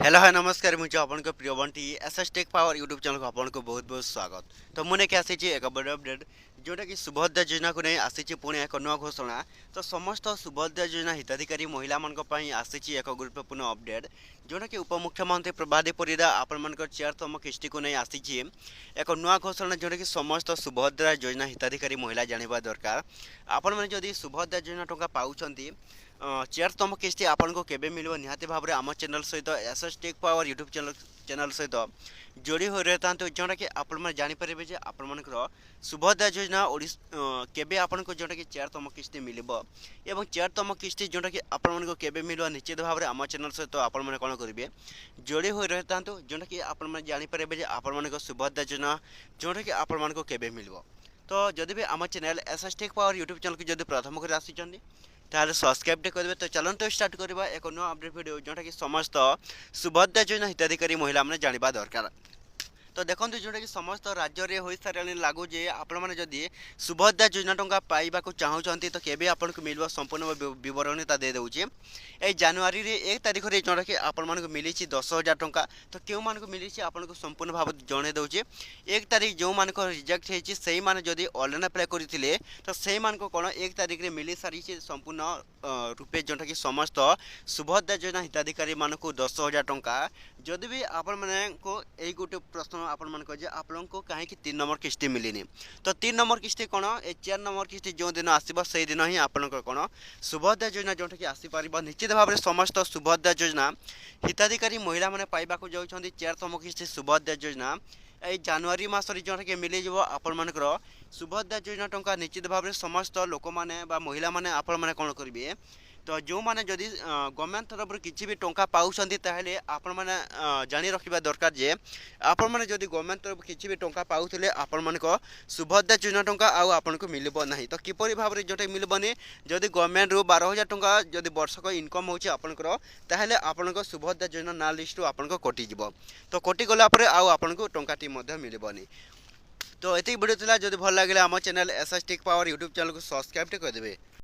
Hello है नमस्कार मुझे अपन को प्रिय Bunty SS Tech Power YouTube channel को अपन को बहुत बहुत स्वागत। तो मुझे क्या आसी एक बड़ अपडेट जोटा कि सुभद्रा योजना को नहीं आसी पुणी एक नुआ घोषणा। तो समस्त सुभद्रा योजना हिताधिकारी महिला मान आसी एक गुरुत्वपूर्ण अपडेट जोटा कि उपमुख्यमंत्री प्रभादी परिडा आपण मान 4तम किस्ती को नहीं आसी एक नुआ घोषणा जोटा कि समस्त सुभद्रा योजना हिताधिकारी महिला जानवा दरकार। आपण मैंने जदि सुभद्रा योजना टंका पाउछंती 4तम किस्ती आपन को केबे मिलबो निहाती भाबरे आम चैनल सहित SS Tech Power YouTube channel सहित जोड़ी हो रहता तो जोटा कि आपण मैंने जानीपारे जे आपण मानकर सुभद्रा योजना केबे आपन को जोटा कि 4तम किस्ती मिलबो एवं 4तम किस्ती जोटा कि आपण मन को केबे मिलबो निश्चित भाबरे आम चैनल सहित आपण मैंने कोन करिवे जोड़ी हो रहता तो जोटा कि आपण मैंने जानीपारे जे आपण मन को सुभद्रा योजना जोटा कि आपण मन को केबे मिलबो। तो जदि भी आम channel SS Tech Power YouTube channel को जदि प्रथम कर आसी ताहले सब्सक्राइब करेंगे। तो चलते स्टार्ट करवा एक नुआ अपडेट वीडियो जोटा कि समस्त सुभद्रा योजना हिताधिकारी महिला मैंने जानवा दरकार। तो देखो जोटा कि समस्त राज्य में हो सारे लागू जे आपण मैंने जदि सुभद्रा योजना टंका पाइबा चाहूँगी तो केबे आपन को मिल संपूर्ण विवरणी दे दूचे ए जनवरी 1 तारिख में जोटा कि आपण मानक मिली 10,000 टंका। तो क्यों मान को मिली आपन को संपूर्ण भाव जन दूचे 1 तारिख जो मान रिजेक्ट होती से मैंने जदि ऑनलाइन अप्लाई करते तो से मान को कौन 1 तारिख में मिली सारी संपूर्ण रूपे जोटा कि समस्त सुभद्रा योजना हिताधिकारी मानक 10,000 टंका। जदि भी आपण मैंने को यही गोटे प्रश्न आपण मान जे आपण को कहीं 3 नंबर किस्ती मिलनी तो 3 नंबर किस्ती कौन ए 4 नंबर किस्ती जो दिन आसो से दिन ही आपण कौन सुभद्रा योजना जोटा कि आसीपर निश्चित भाव में समस्त सुभद्रा योजना हिताधिकारी महिला मैंने पाइबा जाऊँगी 4तम किस्ती सुभद्रा योजना ए जनवरी मसरी जोटा कि मिल जाव आपण मानकर सुभद्रा योजना टंका निश्चित भाव में समस्त लोक मैंने महिला मैंने आपण मैंने कौन करेंगे। तो जो मैंने जदि गवर्नमेंट तरफ किसी भी टंका पाउछंती ताहले आपण माने जानी रखिबा दरकार जे आपण माने जदि गवर्नमेंट तरफ किसी भी टंका पाउथिले आपण माने को सुभद्रा योजना टंका आउ आपण को मिलबो नाही। तो किपरि भाबरे जोटे मिलबनी जदि गवर्नमेंट रो 12,000 टंका जदि वर्षक इनकम होची आपनकर ताहले आपण को सुभद्रा योजना ना लिस्ट आपण को कटि जिवो। तो कटि गला परे आउ आपण को टंकाटी मध्ये मिलबनी। तो एति वीडियो थिला जदि भल लागिले हम channel SS Tech Power YouTube channel को सब्सक्राइब कर देबे।